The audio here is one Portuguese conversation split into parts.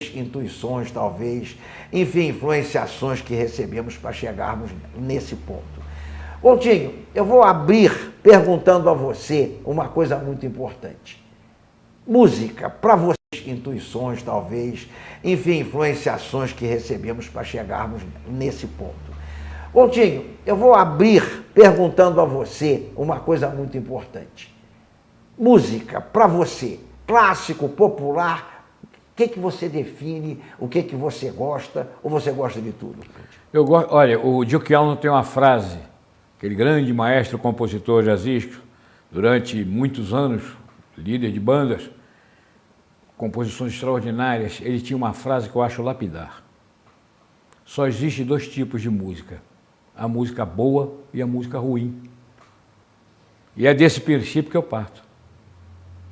intuições, talvez, enfim, influenciações que recebemos para chegarmos nesse ponto. Coutinho, eu vou abrir perguntando a você uma coisa muito importante. Música, para você, intuições, talvez, enfim, influenciações que recebemos para chegarmos nesse ponto. Coutinho, eu vou abrir perguntando a você uma coisa muito importante. Música, para você, clássico, popular, o que você define, o que você gosta, ou você gosta de tudo? Olha, o Duke Ellington tem uma frase, aquele grande maestro compositor jazzístico, durante muitos anos, líder de bandas, composições extraordinárias, ele tinha uma frase que eu acho lapidar. Só existe dois tipos de música, a música boa e a música ruim. E é desse princípio que eu parto.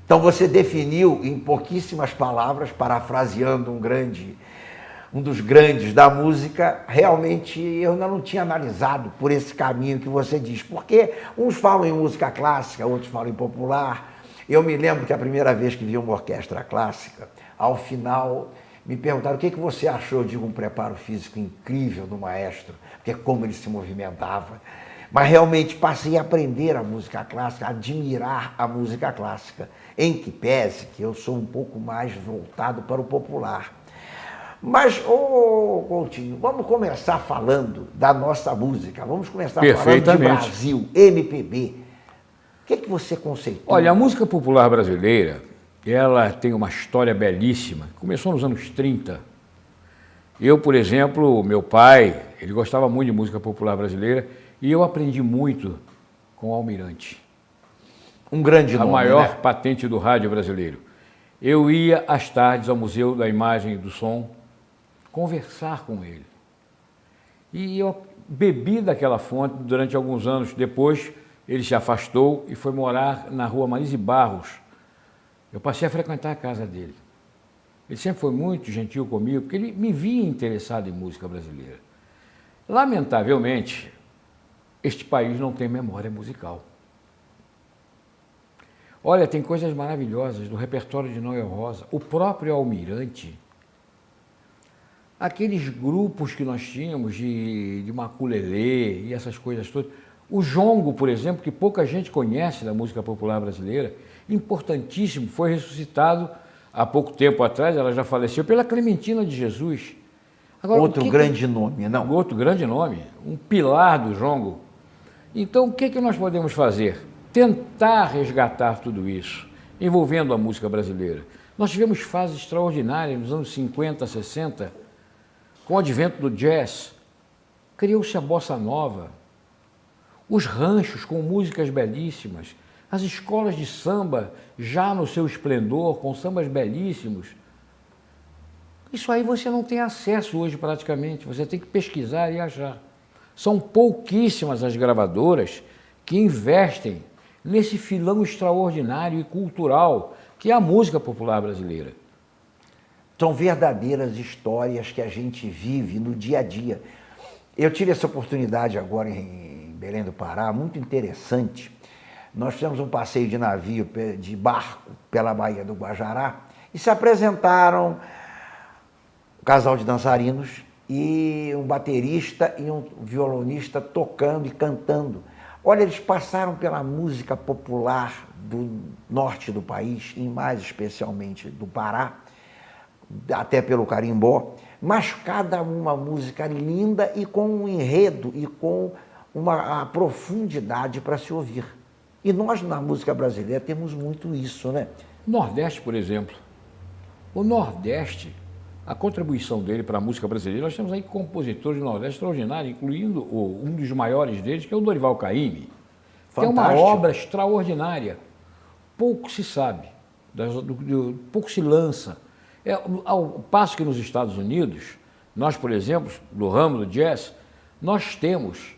Então você definiu em pouquíssimas palavras, parafraseando um dos grandes da música, realmente eu ainda não tinha analisado por esse caminho que você diz, porque uns falam em música clássica, outros falam em popular. Eu me lembro que a primeira vez que vi uma orquestra clássica, ao final me perguntaram o que você achou de um preparo físico incrível do maestro, porque como ele se movimentava. Mas realmente passei a aprender a música clássica, a admirar a música clássica, em que pese que eu sou um pouco mais voltado para o popular. Mas, Coutinho, vamos começar falando da nossa música, vamos começar falando de Brasil, MPB. O que você conceitua? Olha, a música popular brasileira, ela tem uma história belíssima, começou nos anos 30. Eu, por exemplo, meu pai, ele gostava muito de música popular brasileira, e eu aprendi muito com o Almirante. Um grande nome, a maior patente do rádio brasileiro. Eu ia às tardes ao Museu da Imagem e do Som conversar com ele. E eu bebi daquela fonte durante alguns anos. Depois ele se afastou e foi morar na rua Marise Barros. Eu passei a frequentar a casa dele. Ele sempre foi muito gentil comigo, porque ele me via interessado em música brasileira. Lamentavelmente, este país não tem memória musical. Olha, tem coisas maravilhosas do repertório de Noel Rosa, o próprio Almirante, aqueles grupos que nós tínhamos de maculelê e essas coisas todas. O jongo, por exemplo, que pouca gente conhece da música popular brasileira, importantíssimo, foi ressuscitado há pouco tempo atrás, ela já faleceu, pela Clementina de Jesus. Agora, outro grande nome, não? Outro grande nome, um pilar do jongo. Então, o que nós podemos fazer? Tentar resgatar tudo isso, envolvendo a música brasileira. Nós tivemos fases extraordinárias nos anos 50, 60, com o advento do jazz. Criou-se a bossa nova, os ranchos com músicas belíssimas, as escolas de samba já no seu esplendor, com sambas belíssimos. Isso aí você não tem acesso hoje praticamente, você tem que pesquisar e achar. São pouquíssimas as gravadoras que investem nesse filão extraordinário e cultural que é a música popular brasileira. São verdadeiras histórias que a gente vive no dia a dia. Eu tive essa oportunidade agora em Belém do Pará, muito interessante. Nós fizemos um passeio de navio, de barco, pela Baía do Guajará, e se apresentaram um casal de dançarinos e um baterista e um violonista tocando e cantando. Olha, eles passaram pela música popular do norte do país, e mais especialmente do Pará, até pelo carimbó, mas cada uma música linda e com um enredo e com uma profundidade para se ouvir. E nós, na música brasileira, temos muito isso, né? Nordeste, por exemplo. O Nordeste, a contribuição dele para a música brasileira, nós temos aí compositores do Nordeste extraordinários, incluindo um dos maiores deles, que é o Dorival Caymmi. Que é uma obra extraordinária. Pouco se sabe, pouco se lança. Ao passo que nos Estados Unidos, nós, por exemplo, do ramo do jazz, nós temos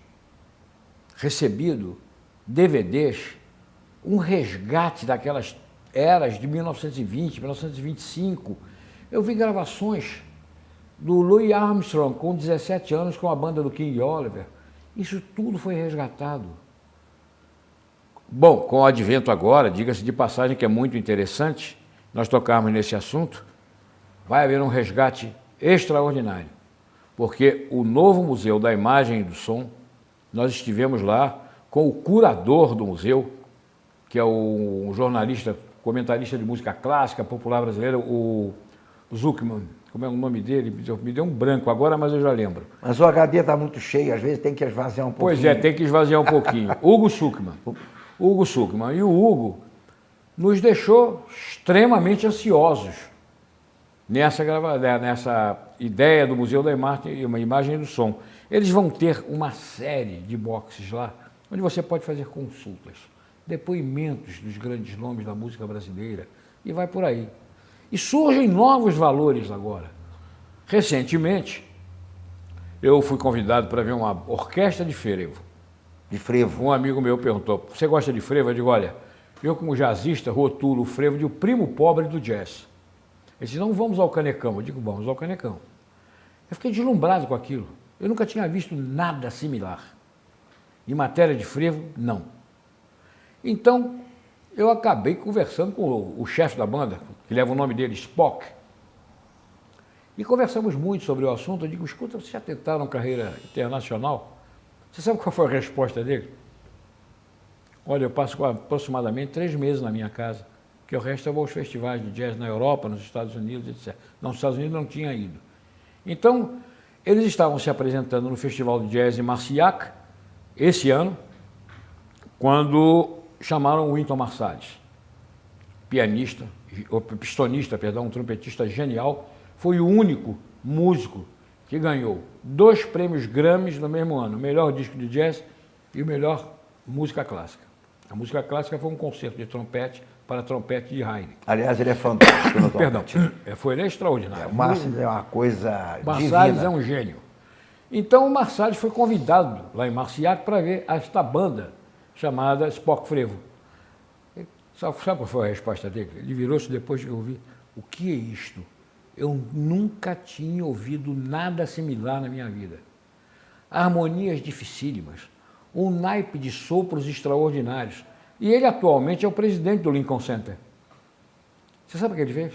recebido DVDs, um resgate daquelas eras de 1920, 1925. Eu vi gravações do Louis Armstrong com 17 anos com a banda do King Oliver. Isso tudo foi resgatado. Bom, com o advento agora, diga-se de passagem que é muito interessante nós tocarmos nesse assunto, vai haver um resgate extraordinário, porque o novo Museu da Imagem e do Som, nós estivemos lá com o curador do museu, que é um jornalista, comentarista de música clássica, popular brasileira, o Zuckman. Como é o nome dele? Me deu um branco agora, mas eu já lembro. Mas o HD está muito cheio, às vezes tem que esvaziar um pouquinho. Pois é, tem que esvaziar um pouquinho. Hugo Zuckman. Hugo Zuckman. E o Hugo nos deixou extremamente ansiosos nessa ideia do Museu da Imagem e do Som. Eles vão ter uma série de boxes lá, onde você pode fazer consultas, depoimentos dos grandes nomes da música brasileira, e vai por aí. E surgem novos valores agora. Recentemente, eu fui convidado para ver uma orquestra de frevo. De frevo. Um amigo meu perguntou, você gosta de frevo? Eu digo, olha, eu como jazzista rotulo o frevo de o primo pobre do jazz. Ele disse, não vamos ao Canecão. Eu digo, vamos ao Canecão. Eu fiquei deslumbrado com aquilo. Eu nunca tinha visto nada similar. Em matéria de frevo, não. Então, eu acabei conversando com o chefe da banda, que leva o nome dele, Spock, e conversamos muito sobre o assunto. Eu digo, escuta, vocês já tentaram carreira internacional? Você sabe qual foi a resposta dele? Olha, eu passo aproximadamente 3 meses na minha casa, porque o resto eu vou aos festivais de jazz na Europa, nos Estados Unidos, etc. Não, nos Estados Unidos não tinha ido. Então, eles estavam se apresentando no Festival de Jazz em Marciac, esse ano, quando chamaram o Wynton Marsalis, um trompetista genial, foi o único músico que ganhou 2 prêmios Grammys no mesmo ano, o melhor disco de jazz e o melhor música clássica. A música clássica foi um concerto de trompete para trompete de Haydn. Aliás, ele é fantástico no trompete. Perdão, foi extraordinário. O Marsalis é uma coisa Marsalis divina. é um gênio. Então o Marsalis foi convidado lá em Marciac para ver esta banda chamada Spock Frevo. Sabe qual foi a resposta dele? Ele virou-se depois de ouvir, o que é isto? Eu nunca tinha ouvido nada similar na minha vida. Harmonias dificílimas, um naipe de sopros extraordinários. E ele atualmente é o presidente do Lincoln Center. Você sabe o que ele fez?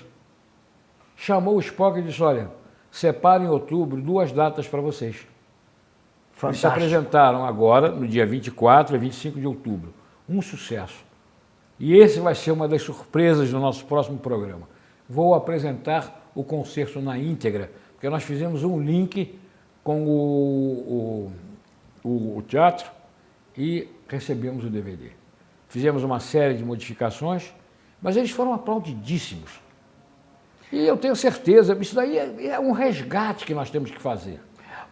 Chamou o Spock e disse, olha, separa em outubro 2 datas para vocês. Fantástico. Eles se apresentaram agora, no dia 24 e 25 de outubro. Um sucesso. E esse vai ser uma das surpresas do nosso próximo programa. Vou apresentar o concerto na íntegra, porque nós fizemos um link com o teatro e recebemos o DVD. Fizemos uma série de modificações, mas eles foram aplaudidíssimos. E eu tenho certeza, isso daí é um resgate que nós temos que fazer.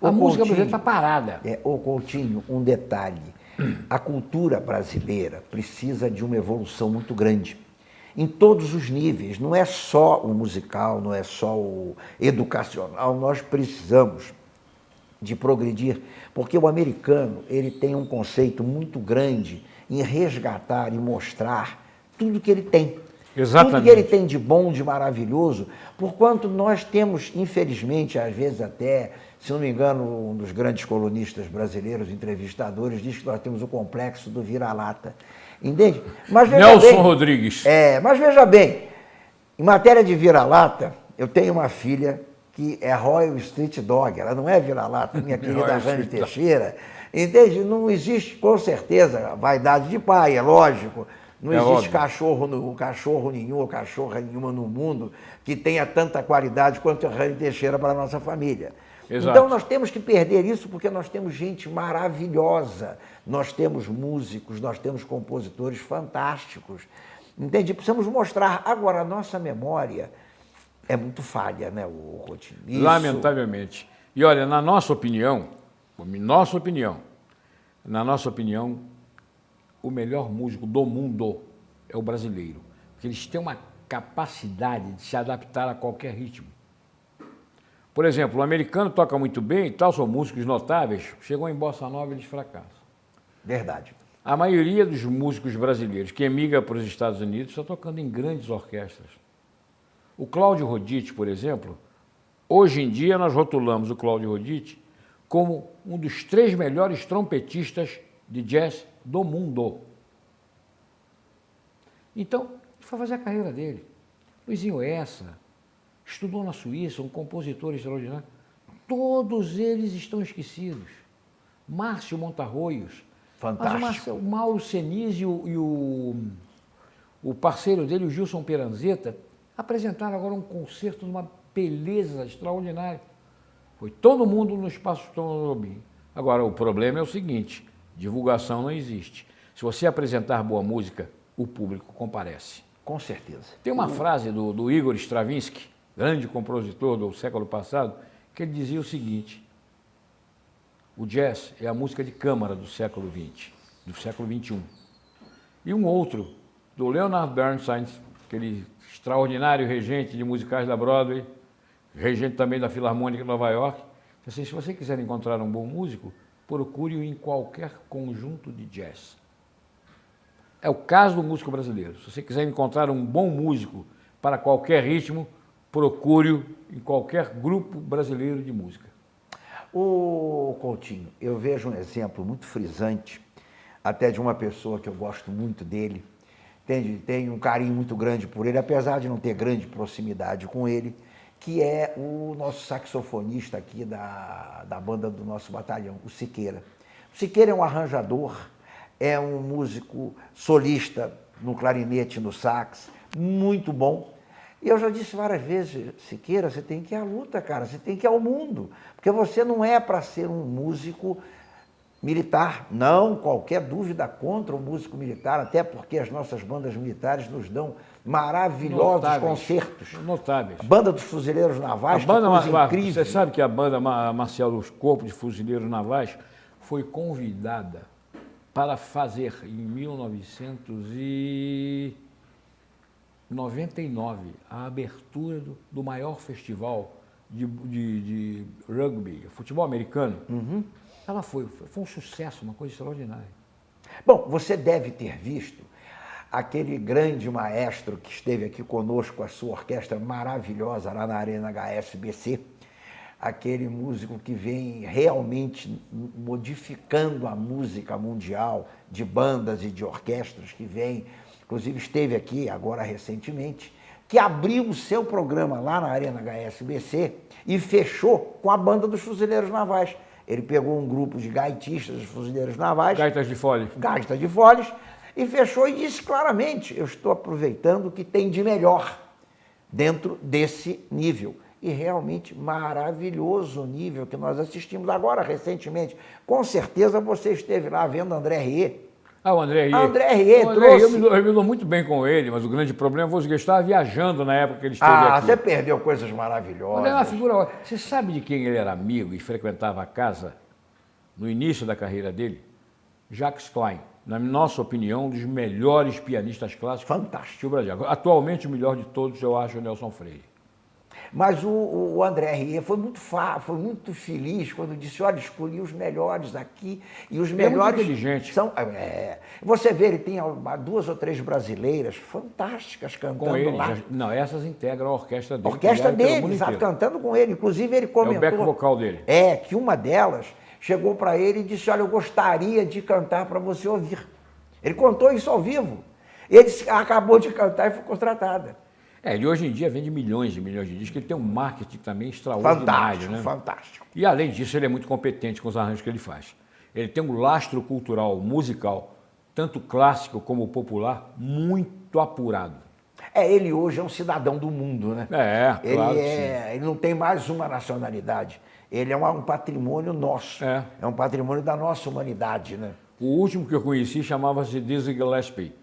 A música brasileira está parada. Ô Coutinho, um detalhe. A cultura brasileira precisa de uma evolução muito grande. Em todos os níveis, não é só o musical, não é só o educacional, nós precisamos de progredir, porque o americano ele tem um conceito muito grande em resgatar e mostrar tudo que ele tem. Exatamente. Tudo que ele tem de bom, de maravilhoso, porquanto nós temos, infelizmente, às vezes até, se não me engano, um dos grandes colunistas brasileiros, entrevistadores, diz que nós temos o complexo do vira-lata. Entende? Mas veja Nelson bem, Rodrigues. Mas veja bem, em matéria de vira-lata, eu tenho uma filha que é Royal Street Dog, ela não é vira-lata, minha querida Rani Teixeira. Entende? Não existe, com certeza, vaidade de pai, é lógico. Não existe cachorro nenhum ou cachorra nenhuma no mundo que tenha tanta qualidade quanto a Rani Teixeira para a nossa família. Exato. Então nós temos que perder isso porque nós temos gente maravilhosa, nós temos músicos, nós temos compositores fantásticos. Entende? Precisamos mostrar. Agora, a nossa memória é muito falha, né, o Coutinho? Isso... Lamentavelmente. E olha, na nossa opinião, o melhor músico do mundo é o brasileiro. Porque eles têm uma capacidade de se adaptar a qualquer ritmo. Por exemplo, o americano toca muito bem e tal, são músicos notáveis, chegam em bossa nova e eles fracassam. Verdade. A maioria dos músicos brasileiros que emigram para os Estados Unidos está tocando em grandes orquestras. O Cláudio Roditi, por exemplo, hoje em dia nós rotulamos o Cláudio Roditi como um dos 3 melhores trompetistas de jazz do mundo. Então, ele foi fazer a carreira dele. Luizinho Essa, estudou na Suíça, um compositor extraordinário. Todos eles estão esquecidos. Márcio Montarroios. Fantástico. Mas o Mauro Senise o parceiro dele, o Gilson Peranzeta, apresentaram agora um concerto de uma beleza extraordinária. Foi todo mundo no Espaço Tom Jobim. Agora, o problema é o seguinte, divulgação não existe. Se você apresentar boa música, o público comparece. Com certeza. Tem uma frase do Igor Stravinsky, grande compositor do século passado, que ele dizia o seguinte: o jazz é a música de câmara do século XX, do século XXI. E um outro, do Leonard Bernstein, aquele extraordinário regente de musicais da Broadway, regente também da Filarmônica de Nova York, disse assim: se você quiser encontrar um bom músico, procure-o em qualquer conjunto de jazz. É o caso do músico brasileiro. Se você quiser encontrar um bom músico para qualquer ritmo, procure-o em qualquer grupo brasileiro de música. Ô Coutinho, eu vejo um exemplo muito frisante, até de uma pessoa que eu gosto muito dele, tenho um carinho muito grande por ele, apesar de não ter grande proximidade com ele, que é o nosso saxofonista aqui da banda do nosso batalhão, o Siqueira. O Siqueira é um arranjador, é um músico solista no clarinete, no sax, muito bom. E eu já disse várias vezes: Siqueira, você tem que ir à luta, cara, você tem que ir ao mundo, porque você não é para ser um músico militar. Não, qualquer dúvida contra o músico militar, até porque as nossas bandas militares nos dão maravilhosos concertos. Notáveis. Banda dos Fuzileiros Navais, a banda, que coisa incrível. Você sabe que a banda marcial dos Corpos de Fuzileiros Navais foi convidada para fazer em 1999 a abertura do maior festival de rugby, futebol americano. Uhum. Ela foi um sucesso, uma coisa extraordinária. Bom, você deve ter visto aquele grande maestro que esteve aqui conosco, a sua orquestra maravilhosa lá na Arena HSBC, aquele músico que vem realmente modificando a música mundial de bandas e de orquestras, que vem, inclusive esteve aqui agora recentemente, que abriu o seu programa lá na Arena HSBC e fechou com a banda dos Fuzileiros Navais. Ele pegou um grupo de gaitistas dos Fuzileiros Navais. Gaitas de Foles. Gaitas de Foles. E fechou e disse claramente: eu estou aproveitando o que tem de melhor dentro desse nível. E realmente maravilhoso o nível que nós assistimos agora recentemente. Com certeza você esteve lá vendo André Rieu. Ah, o André Rieu. André Rieu trouxe... Eu me dou muito bem com ele, mas o grande problema foi que eu estava viajando na época que ele esteve aqui. Você perdeu coisas maravilhosas. André é uma figura... Você sabe de quem ele era amigo e frequentava a casa no início da carreira dele? Jacques Klein. Na nossa opinião, um dos melhores pianistas clássicos. Fantástico. Do Brasil. Atualmente, o melhor de todos, eu acho, é o Nelson Freire. Mas o André Rieu foi muito feliz quando disse: olha, escolhi os melhores aqui, e os melhores... É muito inteligente. São, você vê, ele tem 2 ou 3 brasileiras fantásticas cantando com ele, lá. Não, essas integram a orquestra dele. A orquestra dele, cantando com ele. Inclusive, ele comentou... É o back vocal dele. Que uma delas chegou para ele e disse: olha, eu gostaria de cantar para você ouvir. Ele contou isso ao vivo. Ele acabou de cantar e foi contratada. Ele hoje em dia vende milhões e milhões de discos, ele tem um marketing também extraordinário. Fantástico, né? Fantástico. E além disso, ele é muito competente com os arranjos que ele faz. Ele tem um lastro cultural, musical, tanto clássico como popular, muito apurado. Ele hoje é um cidadão do mundo, né? Claro que sim. Ele não tem mais uma nacionalidade. Ele é um patrimônio nosso. É um patrimônio da nossa humanidade, né? O último que eu conheci chamava-se Dizzy Gillespie.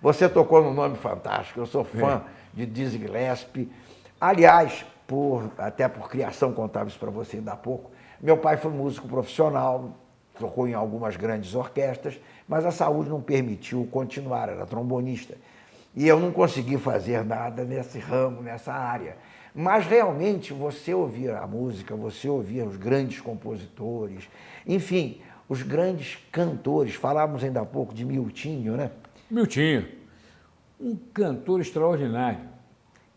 Você tocou num nome fantástico. Eu sou fã de Dizzy Gillespie. Aliás, até por criação, contava isso para você ainda há pouco, meu pai foi músico profissional, tocou em algumas grandes orquestras, mas a saúde não permitiu continuar, era trombonista. E eu não consegui fazer nada nesse ramo, nessa área. Mas realmente você ouvia a música, você ouvia os grandes compositores, enfim, os grandes cantores. Falávamos ainda há pouco de Miltinho, né? Miltinho, um cantor extraordinário.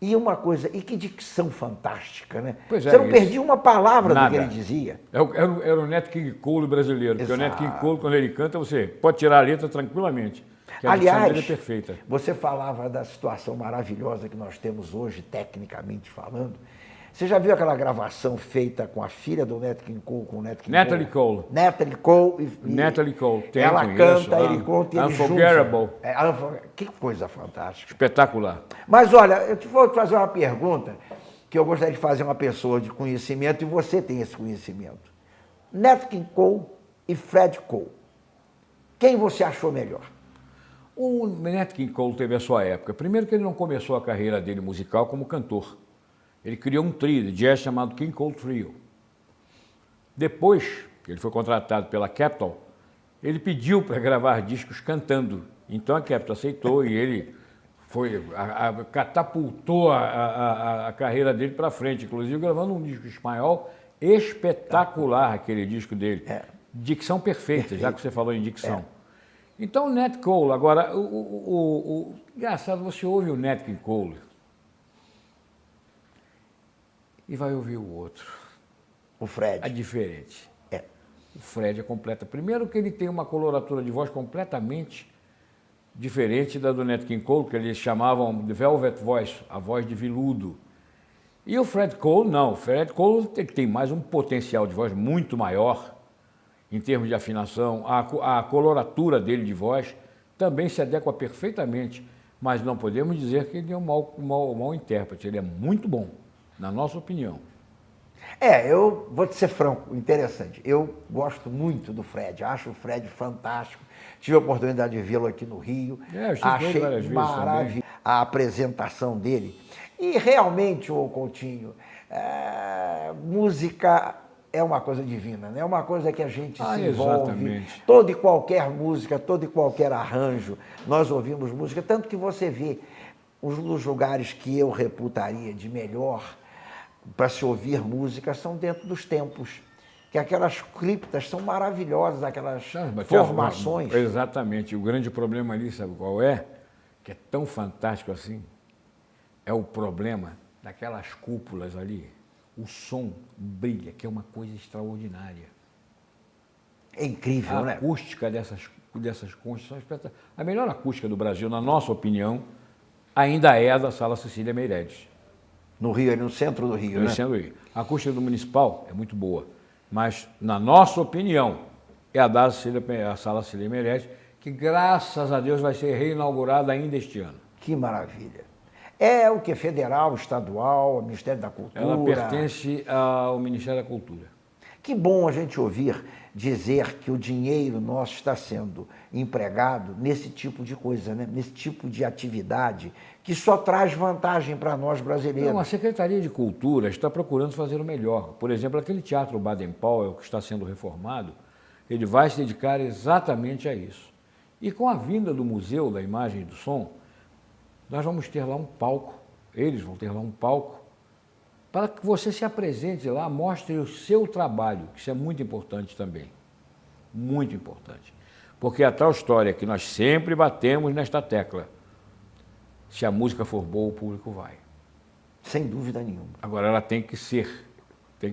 E uma coisa, e que dicção fantástica, né? Pois é, você não perdia uma palavra nada do que ele dizia. Era o Nat King Cole brasileiro, porque o Nat King Cole, quando ele canta, você pode tirar a letra tranquilamente. que a dicção dele Aliás, é perfeita. você falava da situação maravilhosa que nós temos hoje, tecnicamente falando. Você já viu aquela gravação feita com a filha do Nat King Cole, com o Nat King Natalie Cole. Cole? Natalie Cole. Natalie Cole, tem, ela conheço. canta, ele conta e ele Unforgettable. Que coisa fantástica. Espetacular. Mas olha, eu vou te fazer uma pergunta que eu gostaria de fazer a uma pessoa de conhecimento, e você tem esse conhecimento. Nat King Cole e Fred Cole. Quem você achou melhor? O Nat King Cole teve a sua época. Primeiro que ele não começou a carreira dele musical como cantor. Ele criou um trio de jazz chamado King Cole Trio. Depois que ele foi contratado pela Capitol, ele pediu para gravar discos cantando. Então a Capitol aceitou e ele catapultou a carreira dele para frente, inclusive gravando um disco espanhol espetacular, aquele disco dele. Dicção perfeita, já que você falou em dicção. Então o Nat Cole, agora, engraçado, você ouve o Nat King Cole e vai ouvir o outro. O Fred. É diferente. O Fred é completa. Primeiro que ele tem uma coloratura de voz completamente diferente da do Nat King Cole, que eles chamavam de Velvet Voice, a voz de veludo. E o Fred Cole, não. O Fred Cole tem mais um potencial de voz muito maior, em termos de afinação. A coloratura dele de voz também se adequa perfeitamente, mas não podemos dizer que ele é um mau intérprete. Ele é muito bom, na nossa opinião. Eu vou te ser franco, interessante. Eu gosto muito do Fred, acho o Fred fantástico. Tive a oportunidade de vê-lo aqui no Rio. Achei maravilhoso a apresentação dele. E realmente, ô Coutinho, música é uma coisa divina, né? É uma coisa que a gente se envolve. Exatamente. Toda e qualquer música, todo e qualquer arranjo, nós ouvimos música. Tanto que você vê os lugares que eu reputaria de melhor para se ouvir música são dentro dos templos. Que aquelas criptas são maravilhosas, aquelas formações. Exatamente. O grande problema ali, sabe qual é? Que é tão fantástico assim. É o problema daquelas cúpulas ali. O som brilha, que é uma coisa extraordinária. É incrível, né? A acústica dessas conchas são espetaculares. A melhor acústica do Brasil, na nossa opinião, ainda é a da Sala Cecília Meirelles. No Rio, ali no centro do Rio, No né? centro do Rio. A acústica do Municipal é muito boa, mas, na nossa opinião, é a da Sala Cecília Meirelles, que, graças a Deus, vai ser reinaugurada ainda este ano. Que maravilha. É o que? Federal, estadual, Ministério da Cultura? Ela pertence ao Ministério da Cultura. Que bom a gente ouvir dizer que o dinheiro nosso está sendo empregado nesse tipo de coisa, né? Nesse tipo de atividade que só traz vantagem para nós brasileiros. Não, a Secretaria de Cultura está procurando fazer o melhor. Por exemplo, aquele Teatro Baden-Powell que está sendo reformado, ele vai se dedicar exatamente a isso. E com a vinda do Museu da Imagem e do Som, nós vamos ter lá um palco, eles vão ter lá um palco, para que você se apresente lá, mostre o seu trabalho, que isso é muito importante também. Muito importante. Porque é a tal história que nós sempre batemos nesta tecla. Se a música for boa, o público vai. Sem dúvida nenhuma. Agora, ela tem que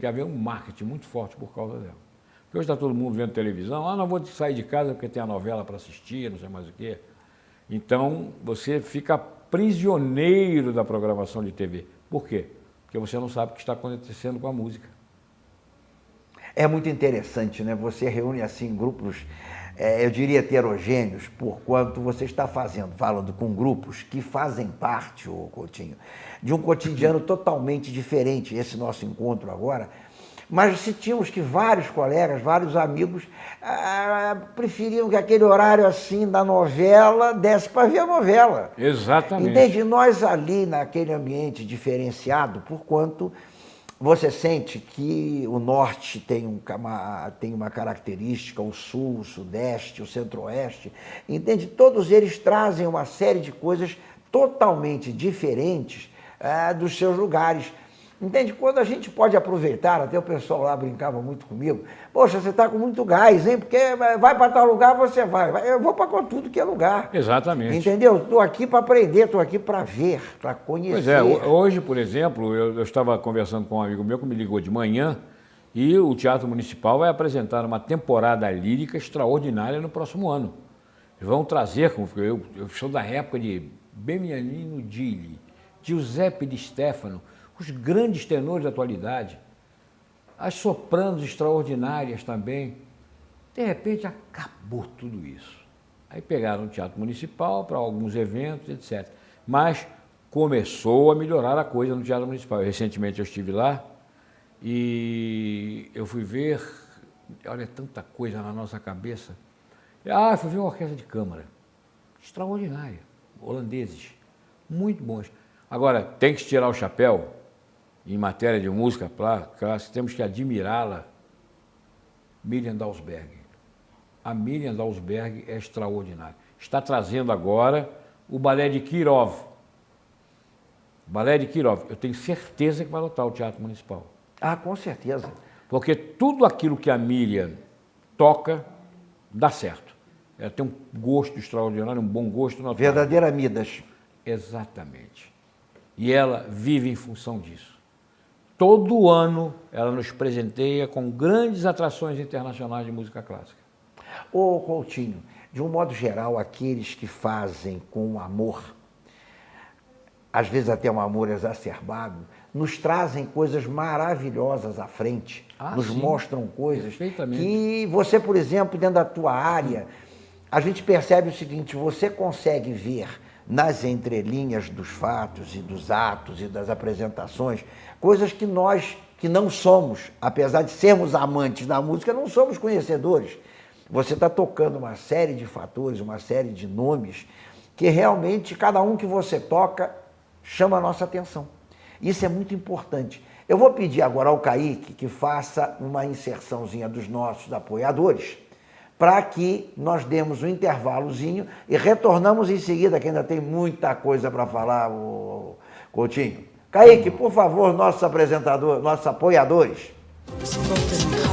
haver um marketing muito forte por causa dela. Porque hoje está todo mundo vendo televisão, não vou sair de casa porque tem a novela para assistir, não sei mais o quê. Então, você fica prisioneiro da programação de TV. Por quê? Porque você não sabe o que está acontecendo com a música. É muito interessante, né? Você reúne assim grupos, eu diria heterogêneos, por quanto você está falando com grupos que fazem parte, ô Coutinho, de um cotidiano totalmente diferente, esse nosso encontro agora. Mas sentimos que vários colegas, vários amigos preferiam que aquele horário assim da novela desse para ver a novela. Exatamente. Entende? Nós ali naquele ambiente diferenciado, por quanto você sente que o norte tem uma característica, o sul, o sudeste, o centro-oeste, entende? Todos eles trazem uma série de coisas totalmente diferentes dos seus lugares. Entende? Quando a gente pode aproveitar, até o pessoal lá brincava muito comigo, poxa, você está com muito gás, hein? Porque vai para tal lugar, você vai. Eu vou para tudo que é lugar. Exatamente. Entendeu? Estou aqui para aprender, estou aqui para ver, para conhecer. Pois é, hoje, por exemplo, eu estava conversando com um amigo meu que me ligou de manhã e o Teatro Municipal vai apresentar uma temporada lírica extraordinária no próximo ano. Vão trazer, como eu sou da época de Beniamino Gigli, Giuseppe Di Stefano, os grandes tenores da atualidade, as sopranos extraordinárias também. De repente acabou tudo isso. Aí pegaram o Teatro Municipal para alguns eventos, etc. Mas começou a melhorar a coisa no Teatro Municipal. Recentemente eu estive lá e eu fui ver, olha, tanta coisa na nossa cabeça. Fui ver uma orquestra de câmara, extraordinária, holandeses, muito bons. Agora, tem que tirar o chapéu em matéria de música clássica, temos que admirá-la, Miriam Dalsberg. A Miriam Dalsberg é extraordinária. Está trazendo agora o Balé de Kirov. Balé de Kirov. Eu tenho certeza que vai lotar o Teatro Municipal. Ah, com certeza. Porque tudo aquilo que a Miriam toca, dá certo. Ela tem um gosto extraordinário, um bom gosto natural. Verdadeira Midas. Exatamente. E ela vive em função disso. Todo ano ela nos presenteia com grandes atrações internacionais de música clássica. Ô Coutinho, de um modo geral, aqueles que fazem com amor, às vezes até um amor exacerbado, nos trazem coisas maravilhosas à frente, nos sim, mostram coisas perfeitamente. que você, por exemplo, dentro da tua área, a gente percebe o seguinte, você consegue ver nas entrelinhas dos fatos e dos atos e das apresentações, coisas que nós, que não somos, apesar de sermos amantes da música, não somos conhecedores. Você está tocando uma série de fatores, uma série de nomes, que realmente, cada um que você toca, chama a nossa atenção. Isso é muito importante. Eu vou pedir agora ao Kaique que faça uma inserçãozinha dos nossos apoiadores, para que nós demos um intervalozinho e retornamos em seguida, que ainda tem muita coisa para falar, o Coutinho. Kaique, por favor, nossos apresentadores, nossos apoiadores. Spoken